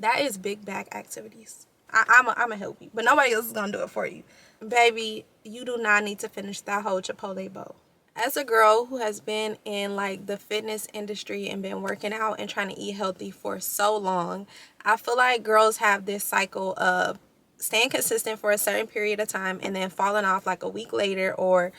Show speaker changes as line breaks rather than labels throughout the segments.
That is big back activities. I'm a help you, but nobody else is gonna do it for you. Baby, you do not need to finish that whole Chipotle bowl. As a girl who has been in like the fitness industry and been working out and trying to eat healthy for so long, I feel like girls have this cycle of staying consistent for a certain period of time and then falling off like a week later, or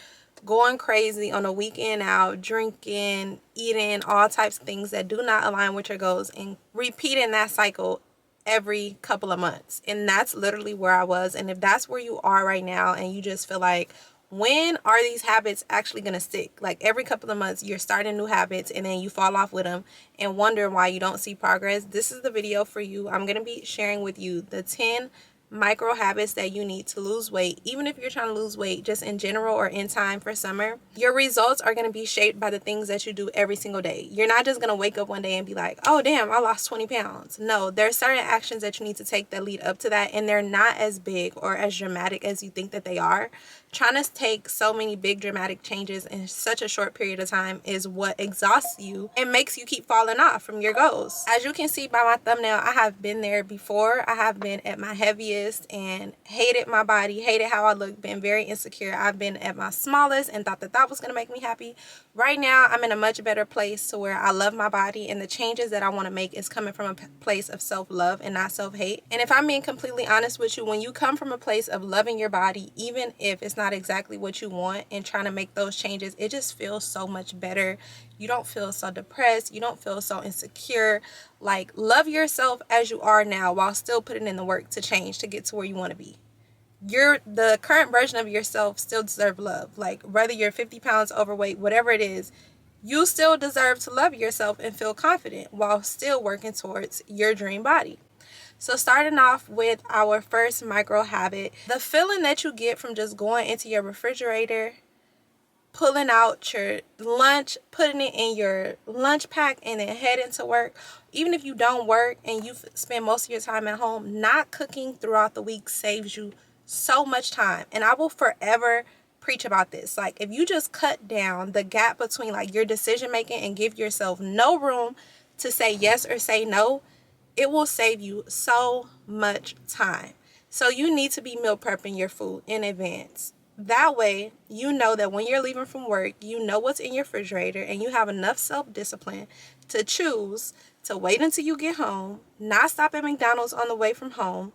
going crazy on a weekend out, drinking, eating all types of things that do not align with your goals, and repeating that cycle every couple of months. And that's literally where I was. And if that's where you are right now and you just feel like, when are these habits actually going to stick? Like every couple of months you're starting new habits and then you fall off with them and wonder why you don't see progress, this is the video for you. I'm going to be sharing with you the 10 micro habits that you need to lose weight. Even if you're trying to lose weight just in general or in time for summer, your results are going to be shaped by the things that you do every single day. You're not just going to wake up one day and be like, oh damn, I lost 20 pounds. No, there's certain actions that you need to take that lead up to that, and they're not as big or as dramatic as you think that they are. Trying to take so many big dramatic changes in such a short period of time is what exhausts you and makes you keep falling off from your goals. As you can see by my thumbnail, I have been there before. I have been at my heaviest and hated my body, hated how I look, been very insecure. I've been at my smallest and thought that that was going to make me happy. Right now, I'm in a much better place to where I love my body, and the changes that I want to make is coming from a place of self-love and not self-hate. And if I'm being completely honest with you, when you come from a place of loving your body, even if it's not exactly what you want, and trying to make those changes, it just feels so much better. You don't feel so depressed. You don't feel so insecure. Like, love yourself as you are now while still putting in the work to change to get to where you want to be. The current version of yourself still deserve love. Like, whether you're 50 pounds overweight, whatever it is, you still deserve to love yourself and feel confident while still working towards your dream body. So starting off with our first micro habit, the feeling that you get from just going into your refrigerator, pulling out your lunch, putting it in your lunch pack, and then heading to work. Even if you don't work and you spend most of your time at home, not cooking throughout the week saves you so much time. And I will forever preach about this. Like, if you just cut down the gap between like your decision making and give yourself no room to say yes or say no, it will save you so much time. So you need to be meal prepping your food in advance. That way, you know that when you're leaving from work, you know what's in your refrigerator, and you have enough self-discipline to choose to wait until you get home, not stop at McDonald's on the way from home.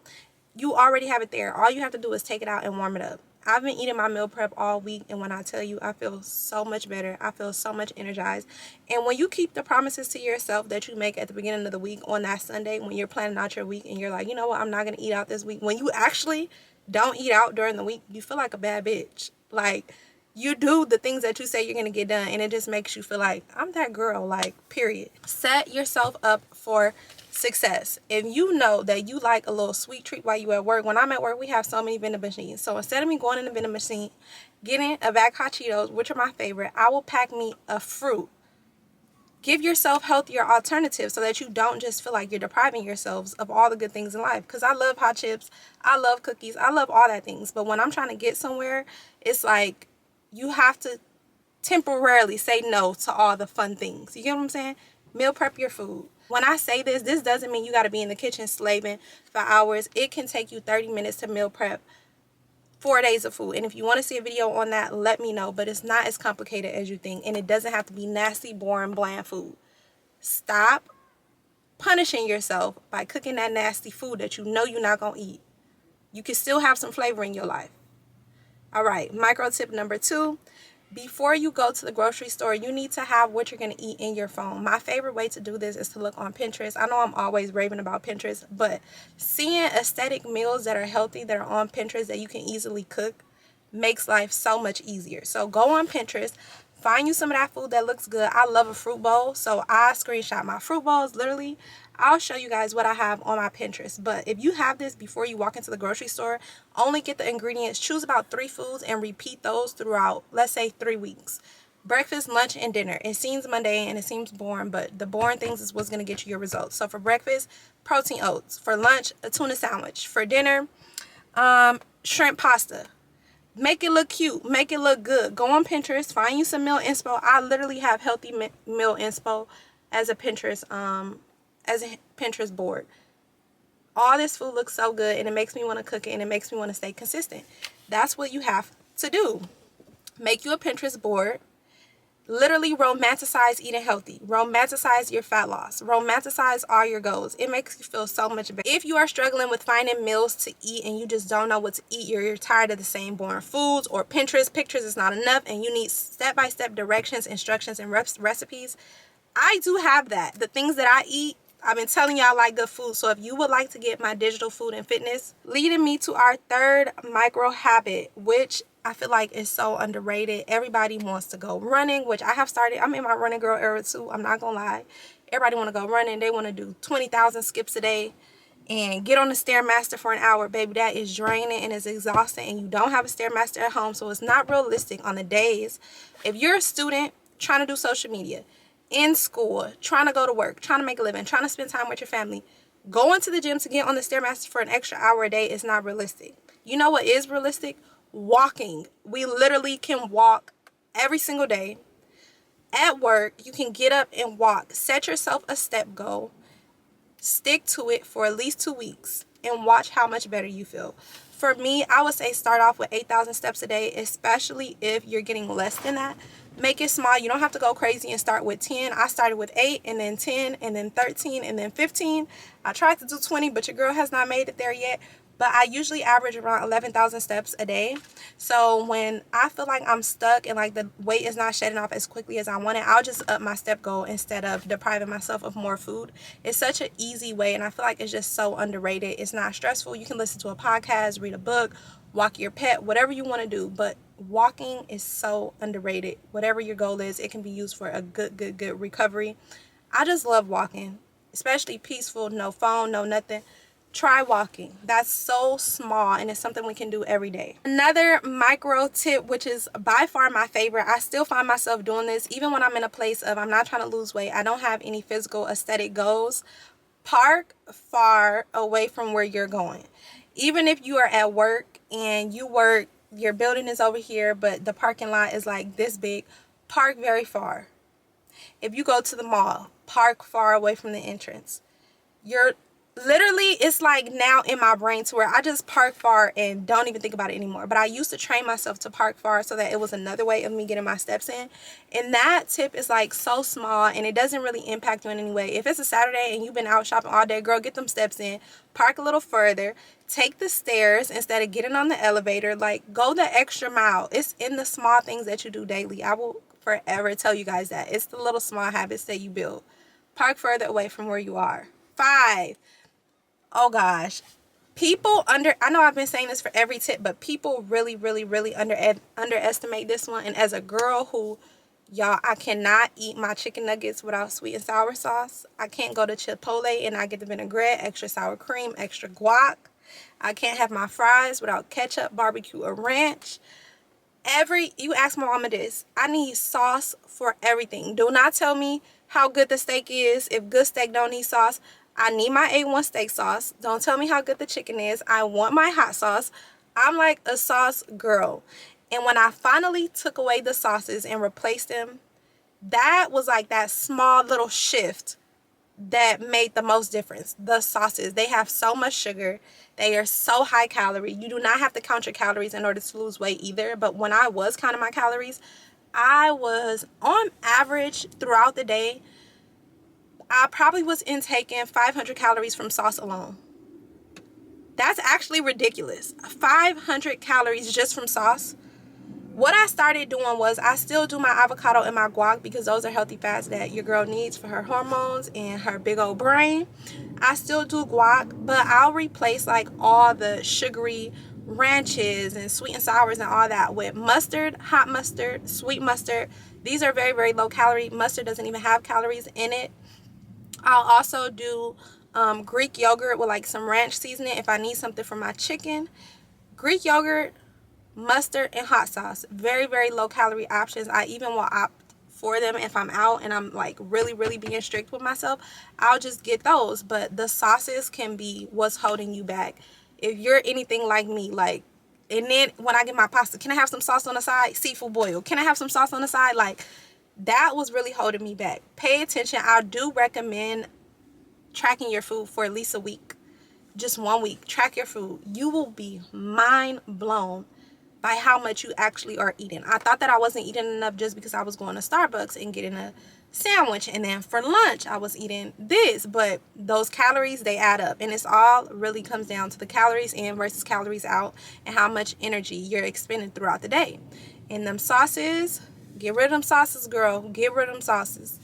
You already have it there. All you have to do is take it out and warm it up. I've been eating my meal prep all week, and when I tell you, I feel so much better. I feel so much energized. And when you keep the promises to yourself that you make at the beginning of the week on that Sunday, when you're planning out your week and you're like, you know what, I'm not going to eat out this week. When you actually don't eat out during the week, you feel like a bad bitch. Like, you do the things that you say you're going to get done, and it just makes you feel like, I'm that girl, like, period. Set yourself up for success. If you know that you like a little sweet treat while you at work, when I'm at work, we have so many vending machines. So instead of me going in the vending machine, getting a bag of hot Cheetos, which are my favorite, I will pack me a fruit. Give yourself healthier alternatives so that you don't just feel like you're depriving yourselves of all the good things in life. Because I love hot chips, I love cookies, I love all that things. But when I'm trying to get somewhere, it's like you have to temporarily say no to all the fun things. You get what I'm saying? Meal prep your food. When I say this, this doesn't mean you got to be in the kitchen slaving for hours. It can take you 30 minutes to meal prep 4 days of food. And if you want to see a video on that, let me know. But it's not as complicated as you think. And it doesn't have to be nasty, boring, bland food. Stop punishing yourself by cooking that nasty food that you know you're not going to eat. You can still have some flavor in your life. All right, micro tip number 2. Before you go to the grocery store, you need to have what you're going to eat in your phone. My favorite way to do this is to look on Pinterest. I know I'm always raving about Pinterest, but seeing aesthetic meals that are healthy, that are on Pinterest, that you can easily cook, makes life so much easier. So go on Pinterest, find you some of that food that looks good. I love a fruit bowl, so I screenshot my fruit bowls. Literally, I'll show you guys what I have on my Pinterest. But if you have this before you walk into the grocery store, only get the ingredients, choose about 3 foods, and repeat those throughout, let's say, 3 weeks. Breakfast, lunch, and dinner. It seems mundane and it seems boring, but the boring things is what's going to get you your results. So for breakfast, protein oats. For lunch, a tuna sandwich. For dinner, shrimp pasta. Make it look cute. Make it look good. Go on Pinterest. Find you some meal inspo. I literally have healthy meal inspo as a Pinterest board. all this food looks so good and it makes me want to cook it and it makes me want to stay consistent. That's what you have to do. Make you a Pinterest board. Literally romanticize eating healthy. Romanticize your fat loss. Romanticize all your goals. It makes you feel so much better. If you are struggling with finding meals to eat and you just don't know what to eat, you're tired of the same boring foods, or Pinterest pictures is not enough and you need step-by-step directions, instructions, and recipes, I do have that. The things that I eat, I've been telling y'all, like good food. So if you would like to get my digital food and fitness, leading me to our third micro habit, which I feel like is so underrated. Everybody wants to go running, which I have started. I'm in my running girl era too. I'm not gonna lie. Everybody want to go running. They want to do 20,000 skips a day and get on the Stairmaster for an hour. Baby, that is draining and it's exhausting, and you don't have a Stairmaster at home, so it's not realistic on the days. If you're a student trying to do social media, in school, trying to go to work, trying to make a living, trying to spend time with your family, going to the gym to get on the Stairmaster for an extra hour a day is not realistic. You know what is realistic? Walking. We literally can walk every single day. At work, you can get up and walk. Set yourself a step goal. Stick to it for at least 2 weeks and watch how much better you feel. For me, I would say start off with 8,000 steps a day, especially if you're getting less than that. Make it small. You don't have to go crazy and start with 10. I started with 8 and then 10 and then 13 and then 15. I tried to do 20, but your girl has not made it there yet. But I usually average around 11,000 steps a day. So when I feel like I'm stuck and like the weight is not shedding off as quickly as I want it, I'll just up my step goal instead of depriving myself of more food. It's such an easy way, and I feel like it's just so underrated. It's not stressful. You can listen to a podcast, read a book, walk your pet, whatever you want to do. But walking is so underrated. Whatever your goal is, it can be used for a good recovery. I just love walking, especially peaceful, no phone, no nothing. Try walking. That's so small and it's something we can do every day. Another micro tip, which is by far my favorite, I still find myself doing this even when I'm in a place of I'm not trying to lose weight, I don't have any physical aesthetic goals. Park far away from where you're going. Even if you are at work and you work, your building is over here but the parking lot is like this big, park very far. If you go to the mall, park far away from the entrance. You're literally, it's like now in my brain to where I just park far and don't even think about it anymore. But I used to train myself to park far so that it was another way of me getting my steps in. And that tip is like so small and it doesn't really impact you in any way. If it's a Saturday and you've been out shopping all day, girl, get them steps in. Park a little further. Take the stairs instead of getting on the elevator. Like, go the extra mile. It's in the small things that you do daily. I will forever tell you guys that. It's the little small habits that you build. Park further away from where you are. 5. Oh gosh, I know I've been saying this for every tip, but people really underestimate this one. And as a girl who, y'all, I cannot eat my chicken nuggets without sweet and sour sauce. I can't go to Chipotle and I get the vinaigrette, extra sour cream, extra guac. I can't have my fries without ketchup, barbecue, or ranch. You ask my mama this, I need sauce for everything. Do not tell me how good the steak is if good steak don't need sauce. I need my A1 steak sauce. Don't tell me how good the chicken is. I want my hot sauce. I'm like a sauce girl. And when I finally took away the sauces and replaced them, that was like that small little shift that made the most difference. The sauces, they have so much sugar. They are so high calorie. You do not have to count your calories in order to lose weight either. But when I was counting my calories, I was on average throughout the day, I probably was intaking 500 calories from sauce alone. That's actually ridiculous. 500 calories just from sauce. What I started doing was I still do my avocado and my guac because those are healthy fats that your girl needs for her hormones and her big old brain. I still do guac, but I'll replace like all the sugary ranches and sweet and sours and all that with mustard, hot mustard, sweet mustard. These are very low calorie. Mustard doesn't even have calories in it. I'll also do Greek yogurt with like some ranch seasoning if I need something for my chicken. Greek yogurt, mustard, and hot sauce. Very low calorie options. I even will opt for them if I'm out and I'm like really being strict with myself. I'll just get those. But the sauces can be what's holding you back. If you're anything like me, like, and then when I get my pasta, can I have some sauce on the side? Seafood boil. Can I have some sauce on the side? Like, that was really holding me back. Pay attention. I do recommend tracking your food for at least a week. just 1 week. Track your food. You will be mind blown by how much you actually are eating. I thought that I wasn't eating enough just because I was going to Starbucks and getting a sandwich, and then for lunch I was eating this, but those calories, they add up, and it's all really comes down to the calories in versus calories out and how much energy you're expending throughout the day. And them sauces, get rid of them sauces, girl. Get rid of them sauces.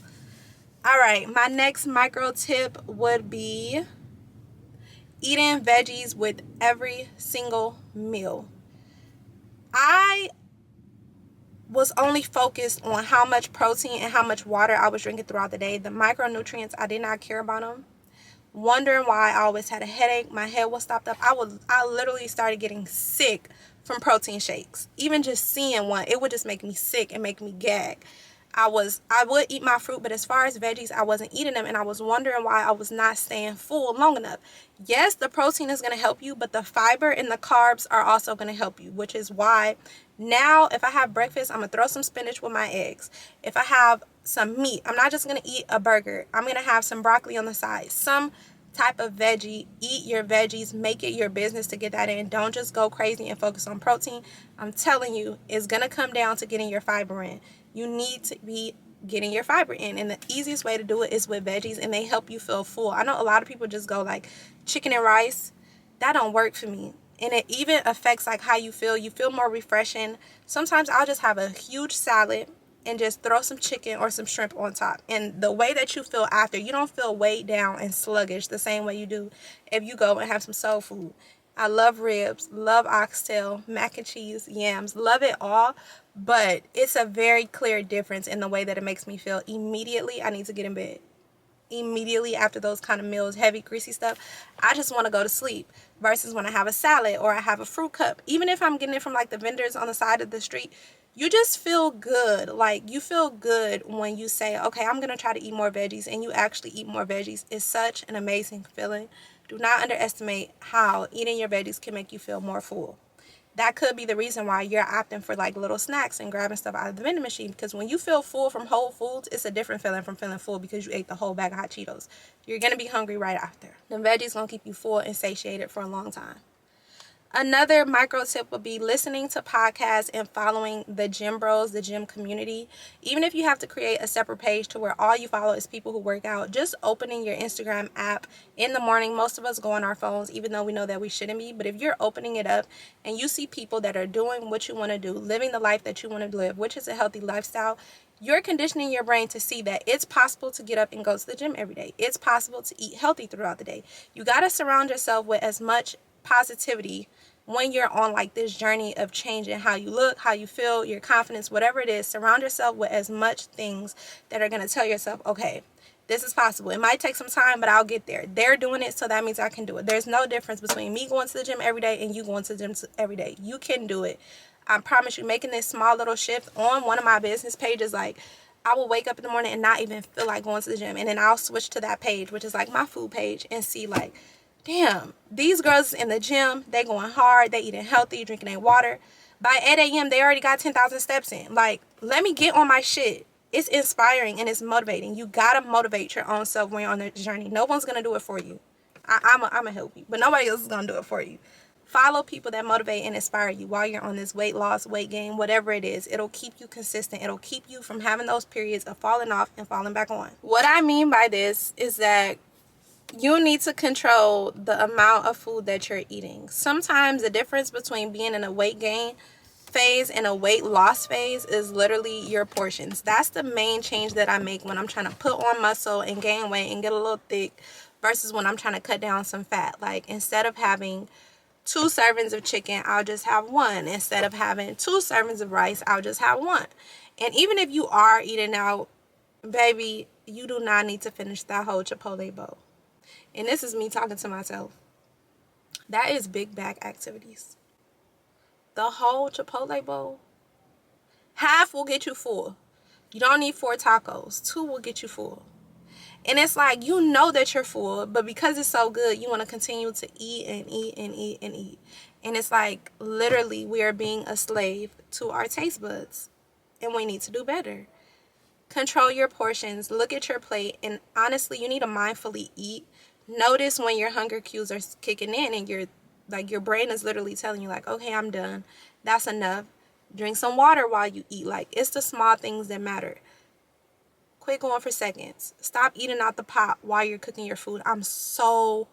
All right, my next micro tip would be eating veggies with every single meal. I was only focused on how much protein and how much water I was drinking throughout the day. The micronutrients, I did not care about them. Wondering why I always had a headache. My head was stopped up. I literally started getting sick from protein shakes. Even just seeing one, it would just make me sick and make me gag. I would eat my fruit, but as far as veggies, I wasn't eating them, and I was wondering why I was not staying full long enough. Yes, the protein is going to help you, but the fiber and the carbs are also going to help you, which is why now if I have breakfast, I'm going to throw some spinach with my eggs. If I have some meat, I'm not just going to eat a burger. I'm going to have some broccoli on the side, some type of veggie. Eat your veggies. Make it your business to get that in. Don't just go crazy and focus on protein. I'm telling you, it's going to come down to getting your fiber in. You need to be getting your fiber in, and the easiest way to do it is with veggies, and they help you feel full. I know a lot of people just go like chicken and rice. That don't work for me, and it even affects like how you feel. You feel more refreshing. Sometimes I'll just have a huge salad and just throw some chicken or some shrimp on top, and the way that you feel after, you don't feel weighed down and sluggish the same way you do if you go and have some soul food. I love ribs, love oxtail, mac and cheese, yams, love it all, but it's a very clear difference in the way that it makes me feel. Immediately, I need to get in bed. Immediately after those kind of meals, heavy, greasy stuff, I just want to go to sleep, versus when I have a salad or I have a fruit cup. Even if I'm getting it from like the vendors on the side of the street, you just feel good. Like, you feel good when you say, okay, I'm going to try to eat more veggies, and you actually eat more veggies. It's such an amazing feeling. Do not underestimate how eating your veggies can make you feel more full. That could be the reason why you're opting for like little snacks and grabbing stuff out of the vending machine, because when you feel full from Whole Foods, it's a different feeling from feeling full because you ate the whole bag of hot Cheetos. You're going to be hungry right after. The veggies going to keep you full and satiated for a long time. Another micro tip would be listening to podcasts and following the gym bros, the gym community. Even if you have to create a separate page to where all you follow is people who work out, just opening your Instagram app in the morning. Most of us go on our phones, even though we know that we shouldn't be. But if you're opening it up and you see people that are doing what you want to do, living the life that you want to live, which is a healthy lifestyle, you're conditioning your brain to see that it's possible to get up and go to the gym every day. It's possible to eat healthy throughout the day. You got to surround yourself with as much positivity when you're on like this journey of changing how you look, how you feel, your confidence, whatever it is. Surround yourself with as much things that are going to tell yourself, okay, this is possible. It might take some time, but I'll get there. They're doing it, so that means I can do it. There's no difference between me going to the gym every day and you going to the gym every day. You can do it. I promise you, making this small little shift on one of my business pages, like, I will wake up in the morning and not even feel like going to the gym, and then I'll switch to that page, which is like my food page, and see like, damn, these girls in the gym, they going hard, they eating healthy, drinking their water. By 8 a.m., they already got 10,000 steps in. Like, let me get on my shit. It's inspiring and it's motivating. You gotta motivate your own self when you're on the journey. No one's gonna do it for you. I'm gonna help you, but nobody else is gonna do it for you. Follow people that motivate and inspire you while you're on this weight loss, weight gain, whatever it is. It'll keep you consistent. It'll keep you from having those periods of falling off and falling back on. What I mean by this is that you need to control the amount of food that you're eating. Sometimes the difference between being in a weight gain phase and a weight loss phase is literally your portions. That's the main change that I make when I'm trying to put on muscle and gain weight and get a little thick, versus when I'm trying to cut down some fat. Like, instead of having 2 servings of chicken, I'll just have 1. Instead of having 2 servings of rice, I'll just have 1. And even if you are eating out, baby, you do not need to finish that whole Chipotle bowl. And this is me talking to myself. That is big back activities. The whole Chipotle bowl, half will get you full. You don't need 4 tacos. 2 will get you full. And it's like, you know that you're full, but because it's so good, you want to continue to eat and eat and eat and eat. And it's like, literally, we are being a slave to our taste buds. And we need to do better. Control your portions. Look at your plate. And honestly, you need to mindfully eat. Notice when your hunger cues are kicking in and your brain is literally telling you like, okay, I'm done. That's enough. Drink some water while you eat. Like, it's the small things that matter. Quit going for seconds. Stop eating out the pot while you're cooking your food. I'm so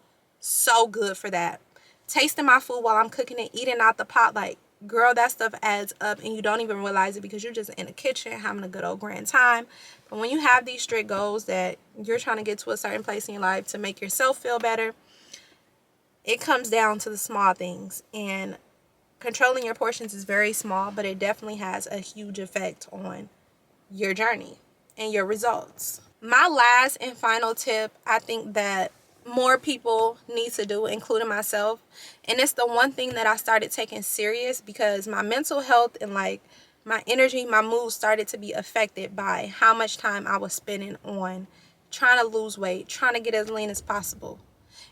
good for that. Tasting my food while I'm cooking it, eating out the pot, like, girl, that stuff adds up and you don't even realize it because you're just in the kitchen having a good old grand time. But when you have these strict goals that you're trying to get to a certain place in your life to make yourself feel better, it comes down to the small things. And controlling your portions is very small, but it definitely has a huge effect on your journey and your results. My last and final tip, I think that more people need to do, including myself, and it's the one thing that I started taking serious because my mental health and like my energy, my mood started to be affected by how much time I was spending on trying to lose weight, trying to get as lean as possible.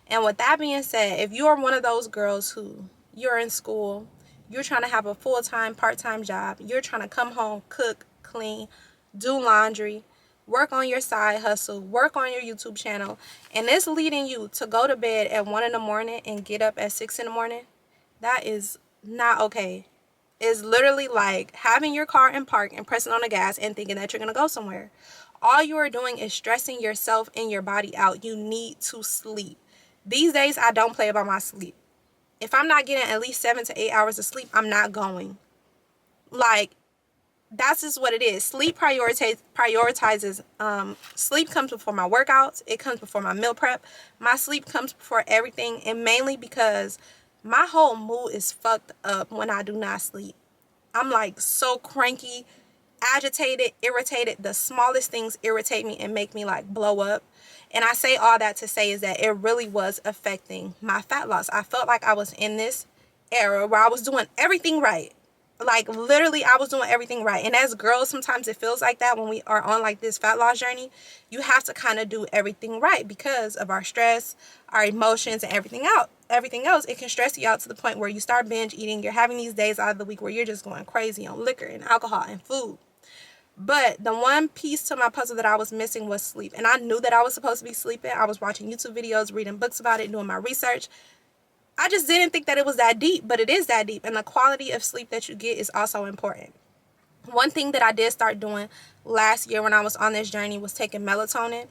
And with that being said, if you are one of those girls who you're in school, you're trying to have a full-time, part-time job, you're trying to come home, cook, clean, do laundry, work on your side hustle, work on your YouTube channel, and it's leading you to go to bed at 1 in the morning and get up at 6 in the morning, that is not okay. It's literally like having your car in park and pressing on the gas and thinking that you're going to go somewhere. All you are doing is stressing yourself and your body out. You need to sleep. These days, I don't play about my sleep. If I'm not getting at least 7 to 8 hours of sleep, I'm not going. Like, that's just what it is. Sleep prioritizes. Sleep comes before my workouts. It comes before my meal prep. My sleep comes before everything, and mainly because my whole mood is fucked up when I do not sleep. I'm like so cranky, agitated, irritated. The smallest things irritate me and make me like blow up. And I say all that to say is that it really was affecting my fat loss. I felt like I was in this era where I was doing everything right. Like, literally, I was doing everything right. And as girls, sometimes it feels like that when we are on like this fat loss journey. You have to kind of do everything right because of our stress, our emotions, and everything else. It can stress you out to the point where you start binge eating. You're having these days out of the week where you're just going crazy on liquor and alcohol and food. But the one piece to my puzzle that I was missing was sleep. And I knew that I was supposed to be sleeping. I was watching YouTube videos, reading books about it, doing my research. I just didn't think that it was that deep, but it is that deep. And the quality of sleep that you get is also important. One thing that I did start doing last year when I was on this journey was taking melatonin.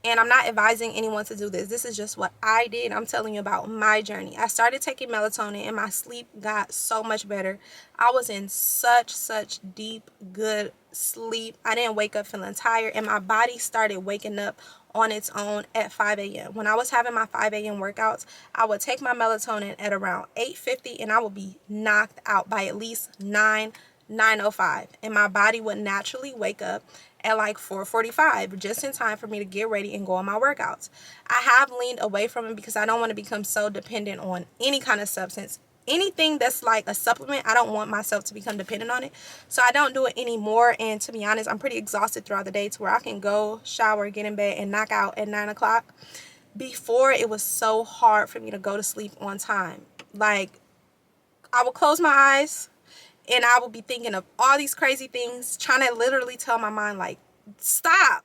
And I'm not advising anyone to do this. This is just what I did. I'm telling you about my journey. I started taking melatonin and my sleep got so much better. I was in such deep, good sleep. I didn't wake up feeling tired, and my body started waking up on its own at 5 a.m. When I was having my 5 a.m. workouts, I would take my melatonin at around 8:50 and I would be knocked out by at least 9:05, and my body would naturally wake up at like 4:45, just in time for me to get ready and go on my workouts. I have leaned away from it because I don't want to become so dependent on any kind of substance. Anything that's like a supplement, I don't want myself to become dependent on it. So I don't do it anymore. And to be honest, I'm pretty exhausted throughout the day to where I can go, shower, get in bed, and knock out at 9 o'clock. Before, it was so hard for me to go to sleep on time. Like, I would close my eyes and I would be thinking of all these crazy things, trying to literally tell my mind, like, stop.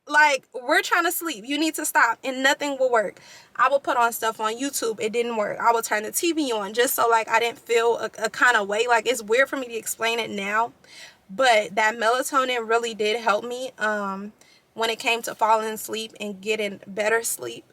Like, we're trying to sleep. You need to stop. And nothing will work. I will put on stuff on YouTube. It didn't work. I will turn the TV on just so, like, I didn't feel a kind of way. Like, it's weird for me to explain it now. But that melatonin really did help me when it came to falling asleep and getting better sleep.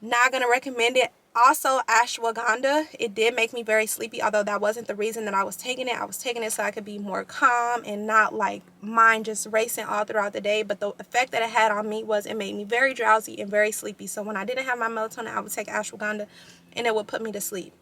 Not going to recommend it. Also, ashwagandha, it did make me very sleepy, although that wasn't the reason that I was taking it. I was taking it so I could be more calm and not like mind just racing all throughout the day. But the effect that it had on me was it made me very drowsy and very sleepy. So when I didn't have my melatonin, I would take ashwagandha and it would put me to sleep.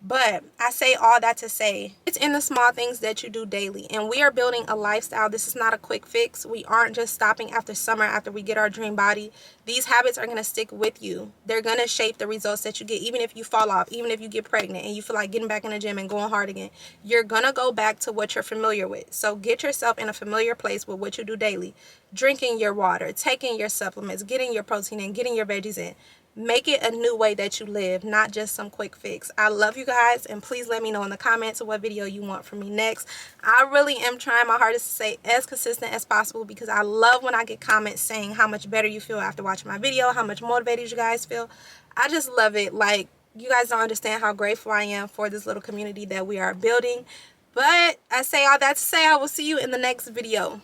But I say all that to say, it's in the small things that you do daily. And we are building a lifestyle. This is not a quick fix. We aren't just stopping after summer, after we get our dream body. These habits are going to stick with you. They're going to shape the results that you get. Even if you fall off, even if you get pregnant and you feel like getting back in the gym and going hard again, you're going to go back to what you're familiar with. So get yourself in a familiar place with what you do daily. Drinking your water, taking your supplements, getting your protein in, getting your veggies in. Make it a new way that you live, not just some quick fix. I love you guys, and please let me know in the comments what video you want from me next. I really am trying my hardest to stay as consistent as possible, because I love when I get comments saying how much better you feel after watching my video, how much motivated you guys feel. I just love it. Like, you guys don't understand how grateful I am for this little community that we are building. But I say all that to say I will see you in the next video.